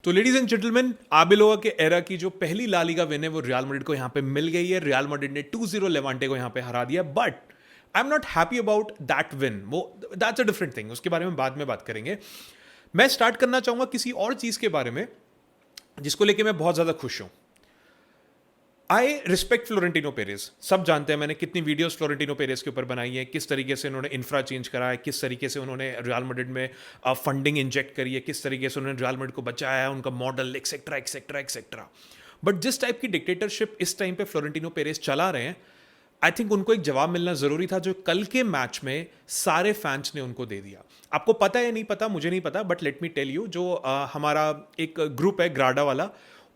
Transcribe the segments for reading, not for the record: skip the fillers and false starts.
तो ladies and gentleman, आबेलोआ के era की जो पहली ला लीगा विन है वो रियल मैड्रिड को यहां पे मिल गई है। रियल मैड्रिड ने 2-0 लेवांटे को यहां पे हरा दिया, but I am not happy about that win. वो दैट्स अ डिफरेंट थिंग, उसके बारे में बाद में बात करेंगे। मैं स्टार्ट करना चाहूंगा किसी और चीज के बारे में जिसको लेके मैं बहुत ज्यादा खुश हूं। I respect Florentino Perez. सब जानते हैं मैंने कितनी वीडियोस फ्लोरेंटिनो पेरेज के ऊपर बनाई है, किस तरीके से उन्होंने इंफ्रा चेंज करा है, किस तरीके से उन्होंने रियल मैड्रिड में फंडिंग इंजेक्ट करी है, किस तरीके से उन्होंने रियल मैड्रिड को बचाया है, उनका model etcetera etcetera etcetera. But जिस टाइप की डिक्टेटरशिप इस टाइम पे फ्लोरेंटिनो पेरेज चला रहे हैं, आई थिंक उनको एक जवाब मिलना जरूरी था, जो कल के मैच में सारे फैंस ने उनको दे दिया। आपको पता है नहीं पता, मुझे नहीं पता, but let me tell you, जो हमारा एक ग्रुप है ग्राडा वाला,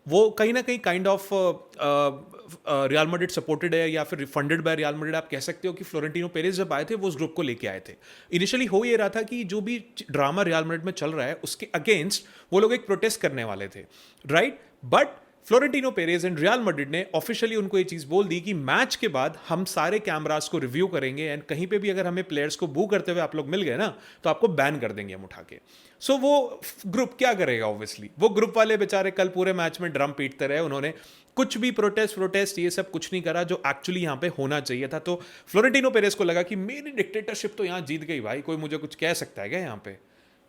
वो कहीं ना कहीं kind of real Madrid supported है या फिर फंडेड बाय रियल मैड्रिड। आप कह सकते हो कि फ्लोरेंटिनो पेरेज जब आए थे वो उस ग्रुप को लेके आए थे। इनिशियली हो ये रहा था कि जो भी ड्रामा रियल मैड्रिड में चल रहा है उसके अगेंस्ट वो लोग एक प्रोटेस्ट करने वाले थे, right? But Florentino Perez and real Madrid ने ऑफिशियली उनको ये चीज बोल दी कि मैच के बाद हम सारे कैमरास को रिव्यू करेंगे एंड कहीं पे भी अगर हमें प्लेयर्स को बू करते हुए आप लोग मिल गए ना तो आपको बैन कर देंगे हम उठा के। सो वो ग्रुप क्या करेगा? ऑब्वियसली वो ग्रुप वाले बेचारे कल पूरे मैच में ड्रम पीटते रहे, उन्होंने कुछ भी प्रोटेस्ट ये सब कुछ नहीं करा जो एक्चुअली यहां पे होना चाहिए था। तो फ्लोरेंटिनो पेरेज को लगा कि मेरी डिक्टेटरशिप तो यहां जीत गई भाई, कोई मुझे कुछ कह सकता है क्या यहां पे?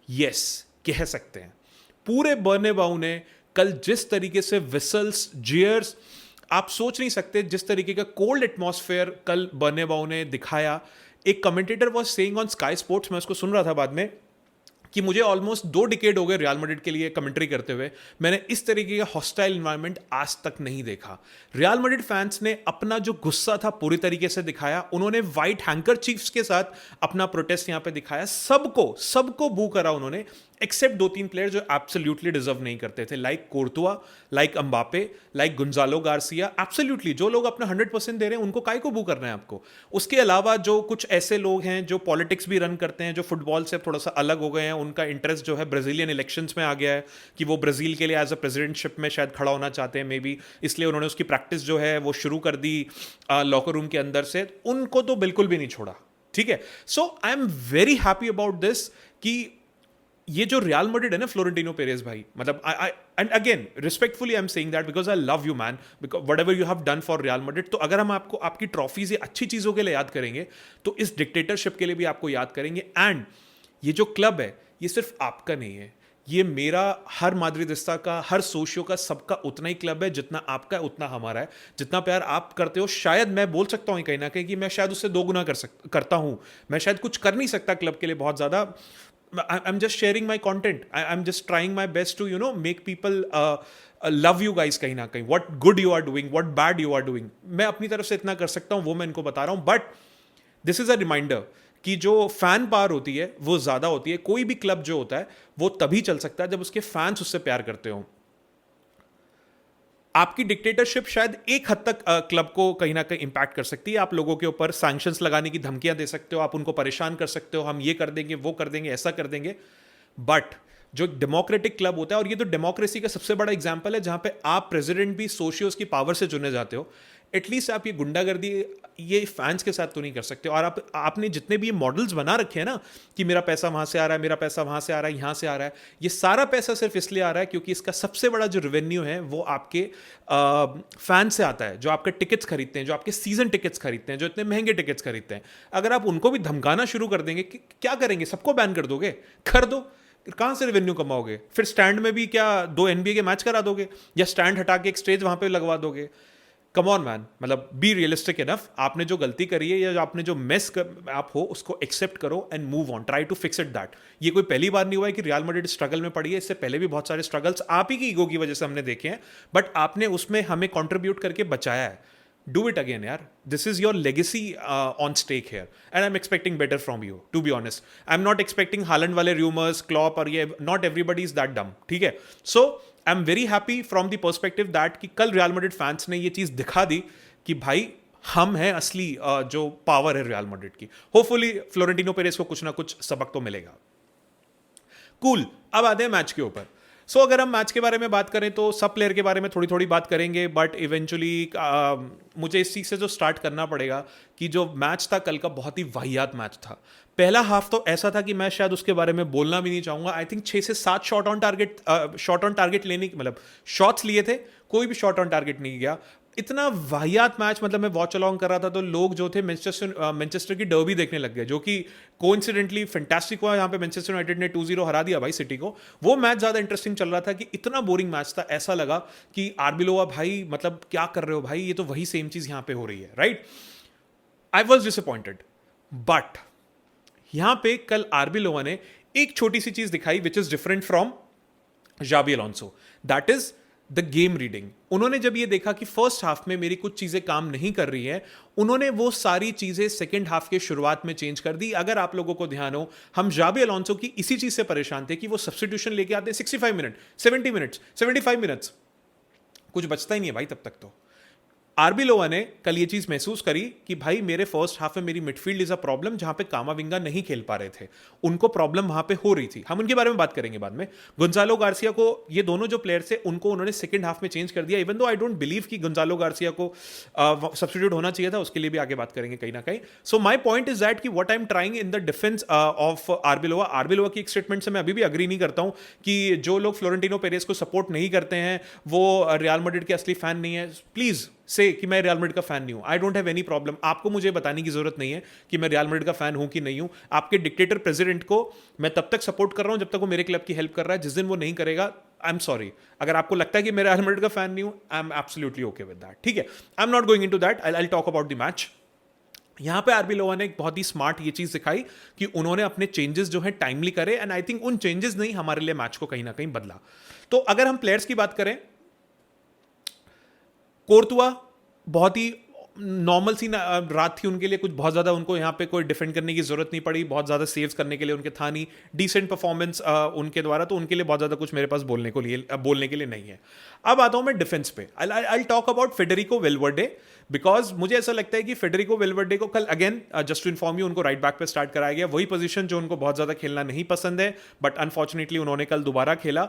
यस, कह सकते हैं। पूरे बर्नेबाउ ने कल जिस तरीके से विसल्स, जियर्स, आप सोच नहीं सकते जिस तरीके का कोल्ड एटमॉस्फेयर कल बर्नेबाउ ने दिखाया। एक commentator was saying on sky sports, मैं उसको सुन रहा था बाद में, कि मुझे ऑलमोस्ट 2 डिकेड हो गए रियल मैड्रिड के लिए कमेंट्री करते हुए, मैंने इस तरीके का हॉस्टाइल एनवायरनमेंट आज तक नहीं देखा। रियल मैड्रिड फैंस ने अपना जो गुस्सा था पूरी तरीके से दिखाया, उन्होंने व्हाइट हैंकर चीफ्स के साथ अपना प्रोटेस्ट यहां पे दिखाया, सबको सबको बू करा उन्होंने, एक्सेप्ट 2-3 प्लेयर जो एब्सोल्युटली डिजर्व नहीं करते थे, like Courtois, like Mbappe, like Gonzalo Garcia. Absolutely जो लोग अपना 100% दे रहे हैं उनको काहे को बू करना है आपको? उसके अलावा जो कुछ ऐसे लोग हैं जो पॉलिटिक्स भी रन करते हैं, जो फुटबॉल से थोड़ा सा अलग हो गए हैं, उनका इंटरेस्ट जो है ब्राजीलियन इलेक्शंस में आ गया है कि वो ब्राजील के लिए एज अ प्रेसिडेंटशिप में शायद खड़ा होना चाहते हैं, मे बी इसलिए उन्होंने उसकी प्रैक्टिस जो है वो शुरू कर दी लॉकर रूम के अंदर से। उनको तो बिल्कुल भी नहीं छोड़ा, ठीक है? So I am very happy about this कि ये जो रियल मैड्रिड है ना, फ्लोरेंटिनो पेरेज भाई, मतलब I and again respectfully I am saying that because I love you man, because whatever you have done for Real Madrid. तो अगर हम आपको आपकी ट्रॉफीज या अच्छी चीजों के लिए याद करेंगे तो इस डिक्टेटरशिप के लिए भी आपको याद करेंगे। एंड ये जो क्लब है ये सिर्फ आपका नहीं है, ये मेरा, हर माद्रिदिस्ता का, हर सोशियो का, सबका उतना ही क्लब है जितना आपका है, उतना हमारा है। जितना प्यार आप करते हो, शायद मैं बोल सकता हूँ कहीं ना कहीं कि मैं शायद उससे 2 गुना करता हूँ। मैं शायद कुछ कर नहीं सकता क्लब के लिए बहुत ज्यादा, I'm just sharing my content. I'm just trying my best to, make people love you guys कहीं ना कहीं. What good you are doing, what bad you are doing. मैं अपनी तरफ से इतना कर सकता हूँ, वो मैं इनको बता रहा हूँ. But this is a reminder कि जो फैन पावर होती है वो ज्यादा होती है। कोई भी क्लब जो होता है वो तभी चल सकता है जब उसके फैंस उससे प्यार करते हो। आपकी डिक्टेटरशिप शायद एक हद तक क्लब को कहीं ना कहीं इंपैक्ट कर सकती है। आप लोगों के ऊपर सैंक्शंस लगाने की धमकियां दे सकते हो, आप उनको परेशान कर सकते हो, हम ये कर देंगे, वो कर देंगे, ऐसा कर देंगे। बट जो डेमोक्रेटिक क्लब होता है, और ये तो डेमोक्रेसी का सबसे बड़ा एग्जांपल है जहां पे आप प्रेसिडेंट भी सोशियोस की पावर से चुने जाते हो, एटलीस्ट आप ये गुंडागर्दी ये फैंस के साथ तो नहीं कर सकते। और आपने जितने भी ये मॉडल्स बना रखे हैं ना कि मेरा पैसा वहां से आ रहा है, मेरा पैसा वहां से आ रहा है, यहां से आ रहा है, ये सारा पैसा सिर्फ इसलिए आ रहा है क्योंकि इसका सबसे बड़ा जो रेवेन्यू है वो आपके फैन से आता है, जो आपके टिकट्स खरीदते हैं, जो आपके सीजन टिकट्स खरीदते हैं, जो इतने महंगे टिकट्स खरीदते हैं। अगर आप उनको भी धमकाना शुरू कर देंगे, क्या करेंगे? सबको बैन कर दोगे? कर दो, कहां से रेवेन्यू कमाओगे? फिर स्टैंड में भी क्या 2 NBA के मैच करा दोगे, या स्टैंड हटा के एक स्टेज वहां पे लगवा दोगे? कम ऑन मैन, मतलब बी रियलिस्टिक इनफ। आपने जो गलती करी है या आपने जो आप हो उसको एक्सेप्ट करो and move on, try to fix it that. ये कोई पहली बार नहीं हुआ है कि रियल मैड्रिड स्ट्रगल में पड़ी है, इससे पहले भी बहुत सारे स्ट्रगल्स आप ही की ईगो की वजह से हमने देखे हैं, बट आपने उसमें हमें कंट्रीब्यूट करके बचाया है। डू इट अगेन यार, this is your legacy on stake here and I am expecting better from you, to be honest. I am not expecting Haaland वाले रूमर्स, क्लॉप और ये, not everybody is that dumb, ठीक है? So I am very happy from the perspective that कि कल real Madrid fans ने ये चीज दिखा दी कि भाई हम हैं असली जो पावर है रियल मैड्रिड की। होपफुली फ्लोरेंटिनो पेरेज को कुछ ना कुछ सबक तो मिलेगा। कूल, अब आते हैं मैच के ऊपर। सो अगर हम मैच के बारे में बात करें तो सब प्लेयर के बारे में थोड़ी थोड़ी बात करेंगे, बट इवेंचुअली मुझे इस चीज़ से जो स्टार्ट करना पड़ेगा कि जो मैच था कल का बहुत ही वाहियात मैच था। पहला हाफ तो ऐसा था कि मैं शायद उसके बारे में बोलना भी नहीं चाहूँगा। आई थिंक 6 से 7 शॉट ऑन टारगेट लेने मतलब शॉट्स लिए थे, कोई भी शॉट ऑन टारगेट नहीं गया। इतना वाहियात मैच, मतलब मैं वॉच अलॉन्ग कर रहा था तो लोग जो थे मैनचेस्टर की डर्बी देखने लग गए, जो कि कोइंसिडेंटली फैंटास्टिक हुआ। यहाँ पे मैनचेस्टर यूनाइटेड ने 2-0 हरा दिया भाई सिटी को। वो मैच ज़्यादा इंटरेस्टिंग चल रहा था कि इतना बोरिंग मैच था, ऐसा लगा कि आर्बिलोवा भाई मतलब क्या कर रहे हो भाई, ये तो वही सेम चीज़ यहाँ पे हो रही है, right. I was disappointed, but यहां पे कल आर्बिलोवा ने एक छोटी सी चीज दिखाई which is different from Xabi Alonso, that is the game reading. उन्होंने जब ये देखा कि फर्स्ट हाफ में मेरी कुछ चीजें काम नहीं कर रही हैं, उन्होंने वो सारी चीजें सेकंड हाफ के शुरुआत में चेंज कर दी। अगर आप लोगों को ध्यान हो, हम जाबी अलोंसो की इसी चीज से परेशान थे कि वो सब्स्टिट्यूशन लेके आते हैं 65 मिनट, 70 मिनट्स, 75 मिनट्स, कुछ बचता ही नहीं है भाई तब तक। तो आर्बिलोवा ने कल ये चीज महसूस करी कि भाई मेरे फर्स्ट हाफ में मेरी मिडफील्ड इज अ प्रॉब्लम, जहां पे कामाविंगा नहीं खेल पा रहे थे, उनको प्रॉब्लम वहां पे हो रही थी। हम उनके बारे में बात करेंगे बाद में। गुंजालो गार्सिया को, ये दोनों जो प्लेयर्स थे उनको उन्होंने सेकंड हाफ में चेंज कर दिया, even though I don't believe कि गुंजालो गार्सिया को सब्स्टिट्यूट होना चाहिए था, उसके लिए भी आगे बात करेंगे कहीं ना कहीं। So my point is that कि what I am trying in the defence of Arbeloa की एक स्टेटमेंट से मैं अभी भी अग्री नहीं करता हूं कि जो लोग फ्लोरेंटिनो पेरेस को सपोर्ट नहीं करते हैं वो रियल मैड्रिड के असली फैन नहीं है। प्लीज से कि मैं रियल मैड्रिड का फैन नहीं हूं, I don't have any problem. आपको मुझे बताने की जरूरत नहीं है कि मैं रियल मैड्रिड का फैन हूं कि नहीं हूं। आपके डिक्टेटर प्रेसिडेंट को मैं तब तक सपोर्ट कर रहा हूं जब तक वो मेरे क्लब की हेल्प कर रहा है। जिस दिन वो नहीं करेगा, आई एम सॉरी। अगर आपको लगता है कि मैं रियल मैड्रिड का फैन नहीं हूं, आई am absolutely okay with that, ठीक है। आई am not going into that, I will talk about the match. यहां पे आर्बिलोवा ने एक बहुत ही स्मार्ट ये चीज दिखाई कि उन्होंने अपने चेंजेस जो है टाइमली करे, एंड आई थिंक उन चेंजेस ने ही हमारे लिए मैच को कहीं ना कहीं बदला। तो अगर हम प्लेयर्स की बात करें, कोर्तुआ बहुत ही नॉर्मल सी रात थी उनके लिए, कुछ बहुत ज़्यादा उनको यहाँ पे कोई डिफेंड करने की जरूरत नहीं पड़ी, बहुत ज़्यादा सेव्स करने के लिए उनके था नहीं, डिसेंट परफॉर्मेंस उनके द्वारा, तो उनके लिए बहुत ज़्यादा कुछ मेरे पास बोलने के लिए नहीं है। अब आता हूँ मैं डिफेंस पे। I talk about Federico Valverde, because मुझे ऐसा लगता है कि फेडेरिको वेलवर्डे को कल again just to inform you, उनको राइट बैक पे स्टार्ट कराया गया, वही पोजीशन जो उनको बहुत ज़्यादा खेलना नहीं पसंद है, बट अनफॉर्चुनेटली उन्होंने कल दोबारा खेला।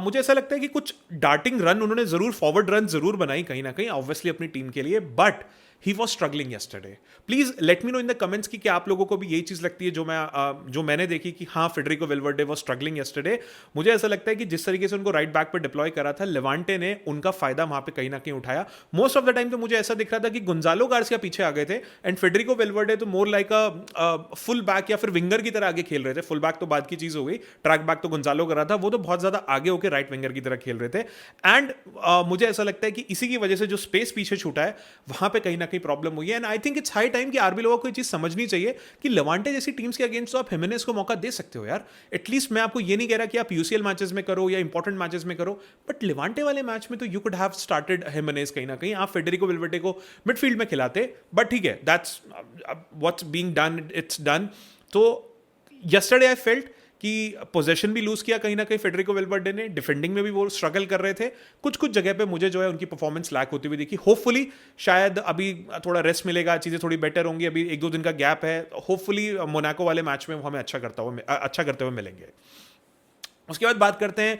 मुझे ऐसा लगता है कि कुछ डार्टिंग रन उन्होंने जरूर, फॉरवर्ड रन जरूर बनाई कहीं ना कहीं ऑब्वियसली अपनी टीम के लिए, but he was struggling yesterday. Please let me know in the comments कि क्या आप लोगों को भी यही चीज लगती है जो मैंने देखी कि हाँ Federico Valverde was struggling yesterday. मुझे ऐसा लगता है कि जिस तरीके से उनको राइट बैक पर डिप्लॉय करा था लेवांटे ने, उनका फायदा वहां पे कहीं ना कहीं उठाया। मोस्ट ऑफ द टाइम तो मुझे ऐसा दिख रहा था कि गुंजालो गार्सिया पीछे आ गए थे एंड फेडरिको वेलवर्डे तो more like a full back या फिर विंगर की तरह आगे खेल रहे थे। फुल बैक तो बाद की चीज हो गई, ट्रैक बैक तो गुंजालो कर रहा था, वो तो बहुत ज्यादा आगे होकर राइट विंगर की तरह खेल रहे थे। एंड मुझे ऐसा लगता है कि इसी की वजह से जो स्पेस पीछे छूटा है वहां पे कहीं ना कहीं प्रॉब्लम हुई है। And I think it's high time कि आर्बिलोवा को ये चीज समझनी चाहिए कि लेवांटे जैसी टीम्स के अगेंस्ट तो आप हिमेनेस को मौका दे सकते हो यार। एटलीस्ट मैं आपको ये नहीं कह रहा कि आप यूसीएल मैचेस में करो या इंपॉर्टेंट मैचेस में करो, बट लेवांटे वाले मैच में तो यू कुड हैव स्टार्टेड हिमेनेस कहीं ना कहीं, आप फेडरिको वेलवर्डे को मिडफील्ड में खिलाते, बट ठीक है, that's what's being done, it's done. तो यस्टरडे आई फेल्ट कि पोजेशन भी लूज किया कहीं ना कहीं फेडरिको वेलवर्डे ने, डिफेंडिंग में भी वो स्ट्रगल कर रहे थे, कुछ जगह पे मुझे जो है उनकी परफॉर्मेंस लैक होती हुई दिखी। होपफुली शायद अभी थोड़ा रेस्ट मिलेगा, चीज़ें थोड़ी बेटर होंगी, अभी 1-2 दिन का गैप है, होपफुली मोनाको वाले मैच में वो हमें अच्छा करते हुए मिलेंगे। उसके बाद बात करते हैं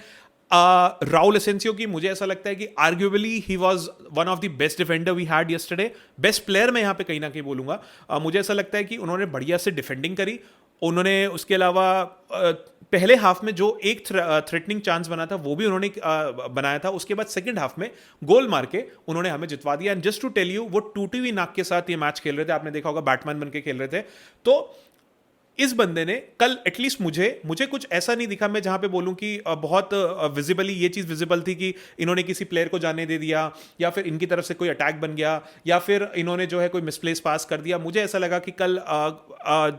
राउल एसेंसियो की। मुझे ऐसा लगता है कि arguably he was one of the best defender we had yesterday. Best player मैं यहाँ पे कहीं ना कहीं बोलूंगा। मुझे ऐसा लगता है कि उन्होंने बढ़िया से डिफेंडिंग करी, उन्होंने उसके अलावा पहले हाफ में जो एक थ्रेटनिंग चांस बना था वो भी उन्होंने बनाया था, उसके बाद सेकंड हाफ में गोल मार के उन्होंने हमें जितवा दिया। And just to tell you, वो टूटी हुई नाक के साथ ये मैच खेल रहे थे, आपने देखा होगा बैटमैन बन के खेल रहे थे। तो इस बंदे ने कल एटलीस्ट मुझे कुछ ऐसा नहीं दिखा मैं जहां पे बोलूं कि बहुत विजिबली ये चीज विजिबल थी कि इन्होंने किसी प्लेयर को जाने दे दिया या फिर इनकी तरफ से कोई अटैक बन गया या फिर इन्होंने जो है कोई मिसप्लेस पास कर दिया। मुझे ऐसा लगा कि कल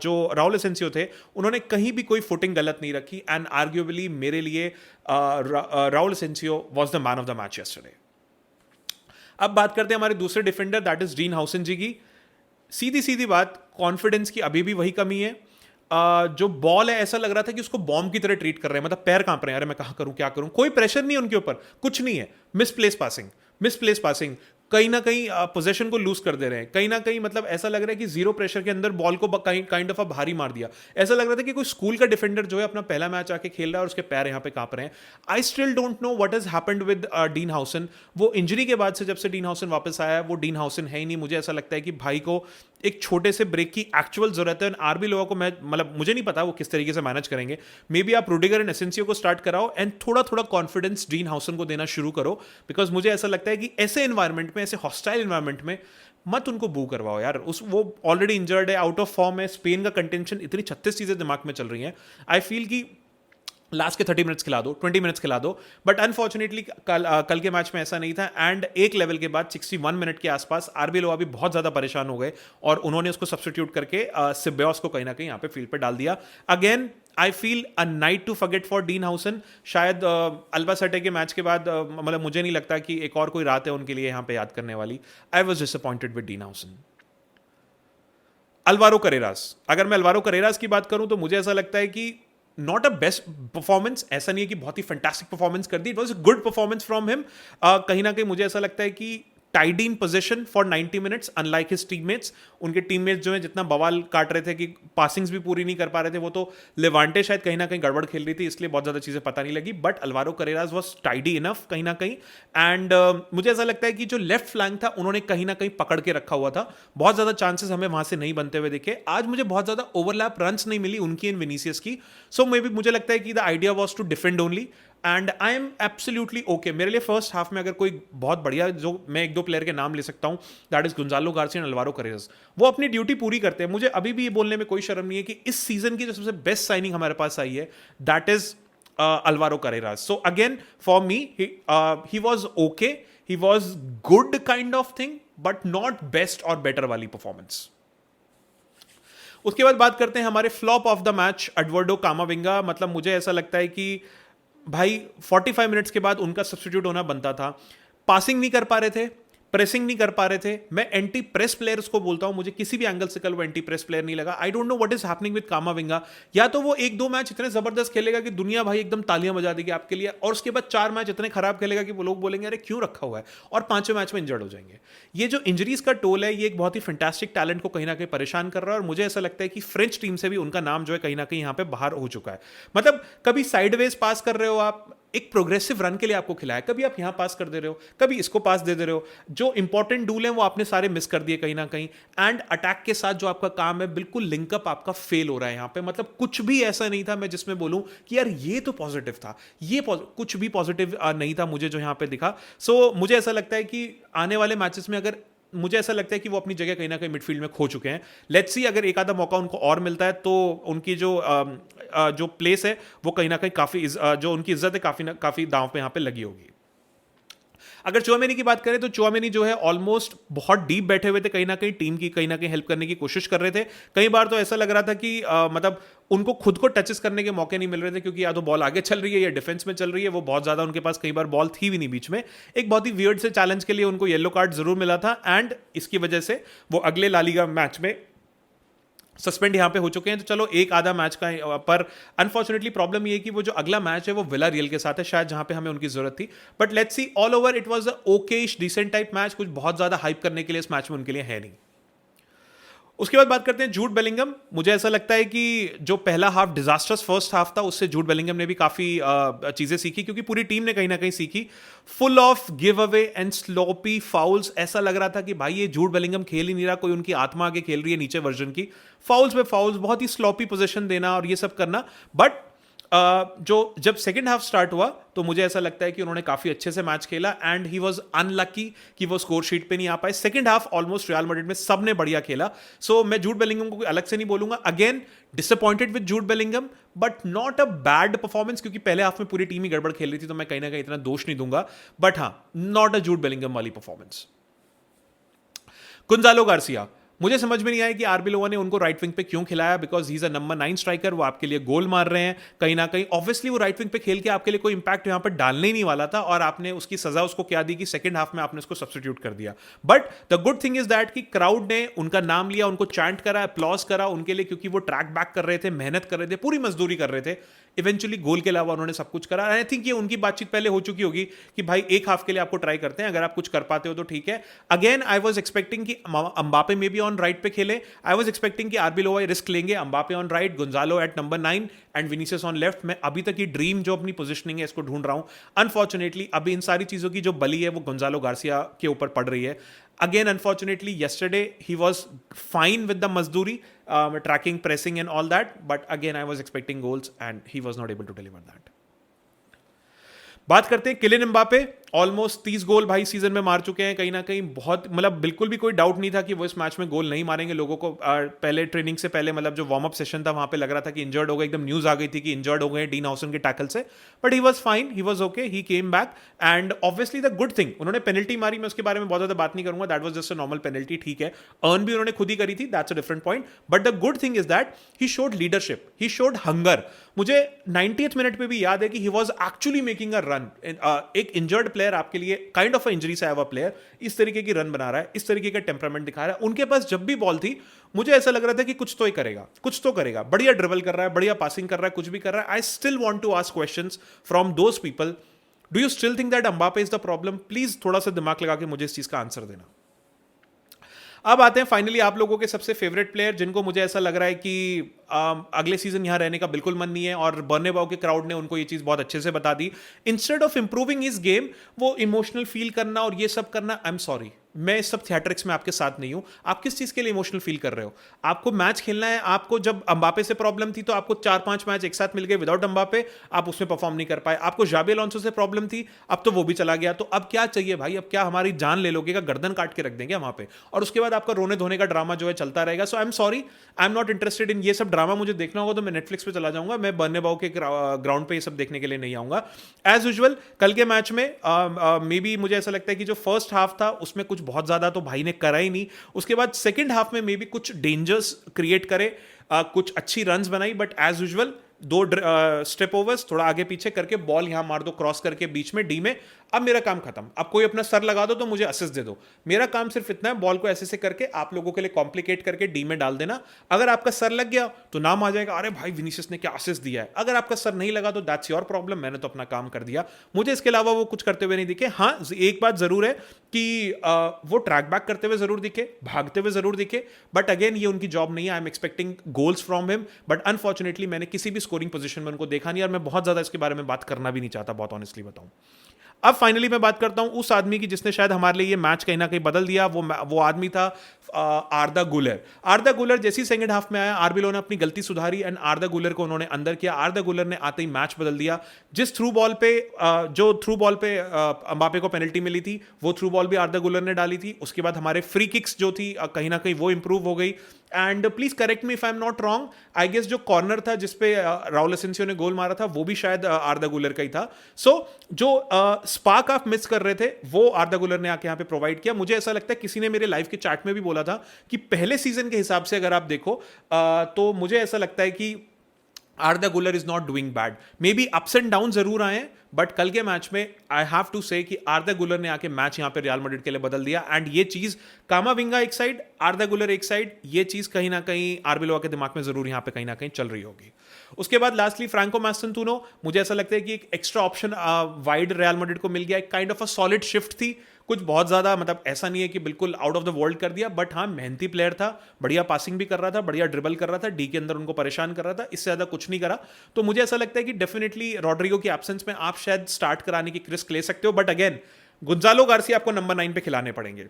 जो राउल एसेंसियो थे उन्होंने कहीं भी कोई फुटिंग गलत नहीं रखी, एंड आर्ग्यूबली मेरे लिए Raul Asencio was the man of the match yesterday. अब बात करते हैं हमारे दूसरे defender, that is Dean Huijsen ji की। सीधी सीधी बात, कॉन्फिडेंस की अभी भी वही कमी है। जो बॉल है ऐसा लग रहा था कि उसको बॉम्ब की तरह ट्रीट कर रहे हैं, मतलब पैर कांप रहे हैं, अरे मैं कहाँ करूं क्या करूं, कोई प्रेशर नहीं है उनके ऊपर, कुछ नहीं है। मिसप्लेस पासिंग कहीं ना कहीं पोजीशन को लूज कर दे रहे हैं, कहीं ना कहीं मतलब ऐसा लग रहा है कि जीरो प्रेशर के अंदर बॉल को काइंड ऑफ भारी मार दिया। ऐसा लग रहा था कि कोई स्कूल का डिफेंडर जो है अपना पहला मैच आके खेल रहा है और उसके पैर यहाँ पे कांप रहे हैं। I still don't know what has happened with dean हाउसन। वो इंजरी के बाद से जब से डीन हाउसन वापस आया है वो डीन हाउसन है ही नहीं। मुझे ऐसा लगता है कि भाई को एक छोटे से ब्रेक की एक्चुअल जरूरत है। आरबी लोगों को मैं मतलब मुझे नहीं पता वो किस तरीके से मैनेज करेंगे। मे बी आप रूडिगर एंड एसेंसियो को स्टार्ट कराओ एंड थोड़ा थोड़ा कॉन्फिडेंस डीन हाउसन को देना शुरू करो, बिकॉज मुझे ऐसा लगता है कि ऐसे एनवायरमेंट में, ऐसे हॉस्टाइल एनवायरमेंट में मत उनको बू करवाओ यार। वो ऑलरेडी इंजर्ड है, आउट ऑफ फॉर्म है, स्पेन का कंटेंशन, इतनी 36 चीजें दिमाग में चल रही हैं। आई फील कि लास्ट के 30 मिनट्स खिला दो, 20 मिनट्स खिला दो, बट अनफॉर्चुनेटली कल के मैच में ऐसा नहीं था। एंड एक लेवल के बाद 61 मिनट के आसपास आरबी लोहा भी बहुत ज्यादा परेशान हो गए और उन्होंने उसको सब्स्टिट्यूट करके सिब्योस को कहीं ना कहीं यहाँ पे फील्ड पे डाल दिया। Again I feel a night to forget for Dean Huijsen. शायद अल्बासेटे के मैच के बाद मतलब मुझे नहीं लगता कि एक और कोई रात है उनके लिए यहाँ पे याद करने वाली। I was disappointed with dean हाउसन। Alvaro Carreras, अगर मैं अल्वारो करेरास की बात करूं तो मुझे ऐसा लगता है कि नॉट अ बेस्ट परफॉर्मेंस, ऐसा नहीं है कि बहुत ही फैंटास्टिक परफॉर्मेंस कर दी, it was a good performance from him. कहीं ना कहीं मुझे ऐसा लगता है कि tied in position for 90 minutes unlike his teammates. उनके टीममेट्स जो है जितना बवाल काट रहे थे कि पासिंग्स भी पूरी नहीं कर पा रहे थे, वो तो लेवांटे शायद कहीं ना कहीं गड़बड़ खेल रही थी, इसलिए बहुत ज्यादा चीजें पता नहीं लगी। But Alvaro Carreras was tidy enough कहीं ना कहीं। एंड मुझे ऐसा लगता है कि जो लेफ्ट फ्लैंक था उन्होंने कहीं ना कहीं पकड़ के रखा हुआ था। बहुत ज्यादा चांसेस हमें वहां से नहीं बनते हुए दिखे। आज मुझे बहुत ज्यादा ओवरलैप रन्स नहीं मिली उनकी एंड विनीसियस की। सो मे बी मुझे लगता है कि the idea was to defend only and I am absolutely okay. मेरे लिए फर्स्ट हाफ में अगर कोई बहुत बढ़िया, जो मैं एक दो प्लेयर के नाम ले सकता हूं, that is Gonzalo Garcia and Alvaro Carreras, वो अपनी ड्यूटी पूरी करते हैं। मुझे अभी भी ये बोलने में कोई शर्म नहीं है कि इस सीजन की जो सबसे बेस्ट साइनिंग हमारे पास आई है that is Alvaro Carreras. So again, for me, he was okay. He was good kind of thing, but not best or better वाली performance. उसके बाद बात करते हैं हमारे flop of the match, Eduardo कामाविंगा। मतलब मुझे ऐसा लगता है कि भाई 45 मिनट्स के बाद उनका सब्स्टिट्यूट होना बनता था। पासिंग नहीं कर पा रहे थे, प्रेसिंग नहीं कर पा रहे थे। मैं एंटी प्रेस प्लेयर्स को बोलता हूं, मुझे किसी भी एंगल से कल वो एंटी प्रेस प्लेयर नहीं लगा। I don't know what is happening with कामाविंगा। या तो वो एक दो मैच इतने जबरदस्त खेलेगा कि दुनिया भाई एकदम तालियां बजा देगी आपके लिए, और उसके बाद 4 मैच इतने खराब खेलेगा कि वो लोग बोलेंगे अरे क्यों रखा हुआ है, और 5वें मैच में इंजर्ड हो जाएंगे। ये जो इंजरीज का टोल है, ये एक बहुत ही फैंटास्टिक टैलेंट को कहीं ना कहीं परेशान कर रहा है। और मुझे ऐसा लगता है कि फ्रेंच टीम से भी उनका नाम जो है कहीं ना कहीं यहाँ पे बाहर हो चुका है। मतलब कभी साइडवेज पास कर रहे हो आप, एक प्रोग्रेसिव रन के लिए आपको खिलाया, कभी आप यहां पास कर दे रहे हो, कभी इसको पास दे रहे हो। जो इंपॉर्टेंट डूल हैं वो आपने सारे मिस कर दिए कहीं ना कहीं। एंड अटैक के साथ जो आपका काम है, बिल्कुल लिंकअप आपका फेल हो रहा है यहां पे। मतलब कुछ भी ऐसा नहीं था मैं जिसमें बोलूं कि यार ये तो पॉजिटिव था, ये कुछ भी पॉजिटिव नहीं था मुझे जो यहां पे दिखा। सो मुझे ऐसा लगता है कि आने वाले मैचेस में अगर, मुझे ऐसा लगता है कि वो अपनी जगह कहीं ना कहीं मिडफील्ड में खो चुके हैं। लेट्स सी अगर एक आधा मौका उनको और मिलता है तो उनकी जो प्लेस है वो कहीं ना कहीं काफी, जो उनकी इज्जत है काफी दांव पे यहाँ पे लगी होगी। अगर चुआमेनी की बात करें तो चुआमेनी जो है ऑलमोस्ट बहुत डीप बैठे हुए थे, कहीं ना कहीं टीम की कहीं ना कहीं हेल्प करने की कोशिश कर रहे थे। कई बार तो ऐसा लग रहा था कि मतलब उनको खुद को टचेस करने के मौके नहीं मिल रहे थे, क्योंकि या तो बॉल आगे चल रही है या डिफेंस में चल रही है। वो बहुत ज्यादा उनके पास कई बार बॉल थी भी नहीं बीच में। एक बहुत ही वियर्ड से चैलेंज के लिए उनको येलो कार्ड जरूर मिला था, एंड इसकी वजह से वो अगले ला लीगा मैच में सस्पेंड यहां पे हो चुके हैं। तो चलो एक आधा मैच का, पर अनफॉर्चुनेटली प्रॉब्लम ये है कि वो जो अगला मैच है वो विला रियल के साथ है, शायद जहां पे हमें उनकी जरूरत थी। But let's see, all over it was a okayish decent type match. कुछ बहुत ज्यादा हाइप करने के लिए इस मैच में उनके लिए है नहीं। उसके बाद बात करते हैं जूड बेलिंगम। मुझे ऐसा लगता है कि जो पहला हाफ डिजास्टर्स फर्स्ट हाफ था, उससे जूड बेलिंगम ने भी काफी चीजें सीखी, क्योंकि पूरी टीम ने कहीं ना कहीं सीखी। Full of give away and sloppy fowls. ऐसा लग रहा था कि भाई ये जूड बेलिंगम खेल ही नहीं रहा, कोई उनकी आत्मा आगे खेल रही है नीचे वर्जन की। फाउल्स पे फाउल्स, बहुत ही स्लोपी पोजीशन देना और ये सब करना। बट जो जब सेकंड हाफ स्टार्ट हुआ तो मुझे ऐसा लगता है कि उन्होंने काफी अच्छे से मैच खेला, एंड ही वाज अनलकी कि वो स्कोर शीट पे नहीं आ पाए। Second half almost real Madrid में सबने बढ़िया खेला। सो मैं जूड बेलिंगम को अलग से नहीं बोलूंगा। Again disappointed with Jude Bellingham, but not a bad performance, क्योंकि पहले हाफ में पूरी टीम ही गड़बड़ खेल रही थी, तो मैं कहीं ना कहीं इतना दोष नहीं दूंगा। बट हाँ, नॉट अ जूड बेलिंगम वाली परफॉर्मेंस। गोंजालो गार्सिया, मुझे समझ में नहीं आया कि आरबी लोगों ने उनको राइट विंग पे क्यों खिलाया, because he is a number 9 striker. वो आपके लिए गोल मार रहे हैं कहीं ना कहीं। ऑब्वियसली वो राइट विंग पे खेल के आपके लिए कोई इंपैक्ट यहां पर डालने ही नहीं वाला था, और आपने उसकी सजा उसको क्या दी कि सेकंड हाफ में आपने उसको सब्स्टिट्यूट कर दिया। But the good thing is that कि क्राउड ने उनका नाम लिया, उनको चैंट करा, अप्लॉज करा उनके लिए, क्योंकि वो ट्रैक बैक कर रहे थे, मेहनत कर रहे थे, पूरी मजदूरी कर रहे थे। इवेंचुअली गोल के अलावा उन्होंने सब कुछ करा। आई थिंक ये उनकी बातचीत पहले हो चुकी होगी कि भाई एक हाफ के लिए आपको ट्राई करते हैं, अगर आप कुछ कर पाते हो तो ठीक है। अगेन आई वाज एक्सपेक्टिंग कि अम्बापे में भी ऑन राइट पे खेले, आई वाज एक्सपेक्टिंग कि आरबी लोवाई रिस्क लेंगे, Mbappe on right, Gonzalo at number 9 and Vinicius on left. मैं अभी तक ये ड्रीम जो अपनी पोजिशनिंग है इसको ढूंढ रहा हूं। अनफॉर्चुनेटली अभी इन सारी चीजों की जो बली है वो गोंजालो गार्सिया के ऊपर पड़ रही है। Again, unfortunately, yesterday he was fine with the Mazduri, tracking, pressing, and all that. But again, I was expecting goals, and he was not able to deliver that. बात करते हैं किलियन एम्बापे। ऑलमोस्ट 30 गोल भाई season में मार चुके हैं। कहीं ना कहीं बहुत मतलब बिल्कुल भी कोई डाउट नहीं था कि वो इस मैच में गोल नहीं मारेंगे। लोगों को पहले ट्रेनिंग से पहले मतलब जो वार्म अप सेशन था वहां पे लग रहा था कि इंजर्ड हो गए, एकदम न्यूज आ गई थी कि इंजर्ड हो गए डीन हाउसन के टैकल से। But he was fine, he was okay, he came back and obviously the good thing, उन्होंने पेनल्टी मारी, मैं उसके बारे में बहुत ज्यादा बात नहीं करूंगा, that was just a normal penalty, ठीक है। अर्न भी उन्होंने खुद ही करी थी, that's a different point. But the good thing is that he showed leadership, he showed hunger. मुझे 90th मिनट पे भी याद है कि he was actually making a run. एक इंजर्ड प्लेयर आपके लिए काइंड ऑफ इंजरी से आया हुआ प्लेयर इस तरीके की रन बना रहा है, इस तरीके का टेम्परामेंट दिखा रहा है। उनके पास जब भी बॉल थी मुझे ऐसा लग रहा था कि कुछ तो ही करेगा, कुछ तो करेगा। बढ़िया ड्रिबल कर रहा है, बढ़िया पासिंग कर रहा है, कुछ भी कर रहा है। I still want to ask questions from those people, do you still think that Mbappe is the problem? Please थोड़ा सा दिमाग लगा के मुझे इस चीज का आंसर देना। अब आते हैं फाइनली आप लोगों के सबसे फेवरेट प्लेयर, जिनको मुझे ऐसा लग रहा है कि अगले सीजन यहां रहने का बिल्कुल मन नहीं है, और बर्नेबाउ के क्राउड ने उनको ये चीज बहुत अच्छे से बता दी। Instead of improving his game, वो इमोशनल फील करना और ये सब करना, आई एम सॉरी, मैं इस सब थिएट्रिक्स में आपके साथ नहीं हूं। आप किस चीज के लिए इमोशनल फील कर रहे हो? आपको मैच खेलना है। आपको जब अम्बापे से प्रॉब्लम थी तो आपको 4-5 मैच एक साथ मिल गए विदाउट अम्बापे, आप उसमें परफॉर्म नहीं कर पाए। आपको जाबी अलोंसो से प्रॉब्लम थी, अब तो वो भी चला गया, तो अब क्या चाहिए भाई? अब क्या हमारी जान ले लोगे? गर्दन काट के रख देंगे वहां पे, और उसके बाद आपका रोने धोने का ड्रामा जो है चलता रहेगा। So I am sorry, I am not interested in ये सब ड्रामा। मुझे देखना होगा तो मैं नेटफ्लिक्स पे चला जाऊंगा, मैं बर्नेबाउ के ग्राउंड पे ये सब देखने के लिए नहीं आऊंगा। एज यूजुअल कल के मैच में मे बी मुझे ऐसा लगता है कि जो फर्स्ट हाफ था उसमें कुछ बहुत ज्यादा तो भाई ने करा ही नहीं। उसके बाद सेकंड हाफ में मे बी कुछ डेंजर्स क्रिएट करे, कुछ अच्छी रन्स बनाई, but as usual 2 step overs, थोड़ा आगे पीछे करके बॉल यहां मार दो क्रॉस करके बीच में डी में, अब मेरा काम खत्म। अब कोई अपना सर लगा दो तो मुझे असिस्ट दे दो। मेरा काम सिर्फ इतना है, बॉल को ऐसे से करके आप लोगों के लिए कॉम्प्लिकेट करके डी में डाल देना। अगर आपका सर लग गया तो नाम आ जाएगा, अरे भाई विनीसियस ने क्या असिस्ट दिया है। अगर आपका सर नहीं लगा तो दैट्स योर प्रॉब्लम, मैंने तो अपना काम कर दिया। मुझे इसके अलावा वो कुछ करते हुए नहीं दिखे। हाँ, एक बात जरूर है कि वो ट्रैक बैक करते हुए जरूर दिखे, भागते हुए जरूर दिखे, बट अगेन ये उनकी जॉब नहीं है। आई am expecting goals from him, but unfortunately मैंने किसी भी स्कोरिंग पोजीशन में उनको देखा नहीं, और मैं बहुत ज्यादा इसके बारे में बात करना भी नहीं चाहता, बहुत ऑनेस्टली बताऊं। अब फाइनली मैं बात करता हूं उस आदमी की जिसने शायद हमारे लिए ये मैच कहीं ना कहीं बदल दिया। वो आदमी था आर्दा गुलर। आर्दा गुलर जैसी सेकंड हाफ में आया, आरबी लोगों ने अपनी गलती सुधारी एंड आर्दा गुलर को उन्होंने अंदर किया। आर्दा गुलर ने आते ही मैच बदल दिया। जिस थ्रू बॉल पे अम्बापे को पेनल्टी मिली थी, वो थ्रू बॉल भी आर्दा गुलर ने डाली थी। उसके बाद हमारे फ्री किक्स जो थी कहीं ना कहीं वो इंप्रूव हो गई। And please correct me if I am not wrong, I guess जो कॉर्नर था जिसपे राउल एसेंसियो ने गोल मारा था वो भी शायद आर्दा गुलर का ही था। सो जो स्पार्क आप मिस कर रहे थे वो आर्दा गुलर ने आके यहाँ पे प्रोवाइड किया। मुझे ऐसा लगता है किसी ने मेरे लाइव के चैट में भी बोला था कि पहले सीजन के हिसाब से अगर आप देखो तो मुझे ऐसा लगता है कि आर्दा गुलर is not doing bad. May be ups and down जरूर आए हैं, बट कल के मैच में आई हैव टू से कि आर्दा गुलर ने आके मैच यहां पे रियल मैड्रिड के लिए बदल दिया। एंड ये चीज कामाविंगा एक साइड, आर्दा गुलर एक साइड, ये चीज कहीं ना कहीं आरबी लोआ के दिमाग में जरूर यहां पे कहीं ना कहीं चल रही होगी। उसके बाद लास्टली फ्रैंको मैस्टेंटूनो, मुझे ऐसा लगता है कि एक extra option wide real Madrid को मिल गया। एक kind of a solid shift थी, कुछ बहुत ज्यादा मतलब ऐसा नहीं है कि बिल्कुल आउट ऑफ द वर्ल्ड कर दिया, बट हाँ मेहनती प्लेयर था, बढ़िया पासिंग भी कर रहा था, बढ़िया ड्रिबल कर रहा था, डी के अंदर उनको परेशान कर रहा था, इससे ज्यादा कुछ नहीं करा। तो मुझे ऐसा लगता है कि डेफिनेटली रॉड्रिगो की एब्सेंस में आप शायद स्टार्ट कराने की रिस्क ले सकते हो, बट अगेन गोंजालो गार्सिया आपको नंबर 9 पे खिलाने पड़ेंगे।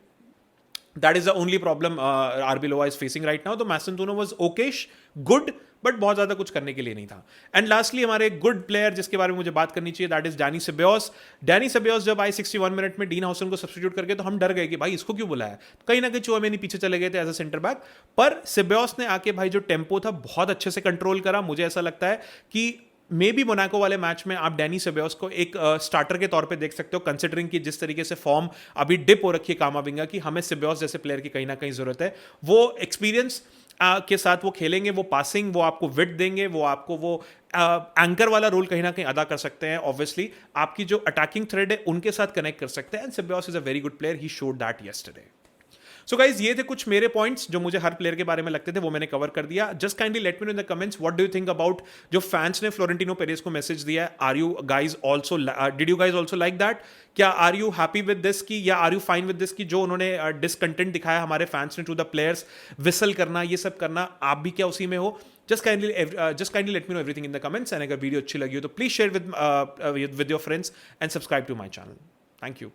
That is the only problem Arbeloa is facing right now. तो Mastantuono was okayish, good, but बहुत ज्यादा कुछ करने के लिए नहीं था। एंड लास्टली हमारे गुड प्लेयर जिसके बारे में मुझे बात करनी चाहिए, that is Dani Ceballos. Dani Ceballos जब आई 61 मिनट में डीन हाउसन को सब्स्टिट्यूट करके, तो हम डर गए कि भाई इसको क्यों बुलाया। कहीं ना कहीं चुआमेनी पीछे चले गए थे एज अ सेंटर बैक, पर सेबायोस ने आके भाई जो टेम्पो था बहुत अच्छे से कंट्रोल करा। मुझे ऐसा लगता है कि मे बी मोनाको वाले मैच में आप डैनी सेबायोस को एक स्टार्टर के तौर पे देख सकते हो, कंसिडरिंग कि जिस तरीके से फॉर्म अभी डिप हो रखी है कामाविंगा की। हमें सेबायोस जैसे प्लेयर की कहीं ना कहीं जरूरत है। वो एक्सपीरियंस के साथ वो खेलेंगे, वो पासिंग, वो आपको विड देंगे, वो आपको वो एंकर वाला रोल कहीं ना कहीं अदा कर सकते हैं। ऑब्वियसली आपकी जो अटैकिंग थ्रेड है उनके साथ कनेक्ट कर सकते हैं, and Ceballos is a very good player, he showed that yesterday. So guys ये थे कुछ मेरे पॉइंट्स जो मुझे हर प्लेयर के बारे में लगते थे, वो मैंने कवर कर दिया. Just kindly let me know in the comments what do you think about जो फैंस ने फ्लोरेंटिनो पेरेज को मैसेज दिया है. Are you guys also, did you guys also like that? क्या are you happy with this की, या are you fine with this की जो उन्होंने डिसकंटेंट दिखाया हमारे फैंस ने टू द प्लेयर्स, विसल करना, ये सब करना, आप भी क्या उसी में हो? just kindly let me know everything in the comments. And अगर वीडियो अच्छी लगी हो तो please share with your friends and subscribe to my channel. Thank you.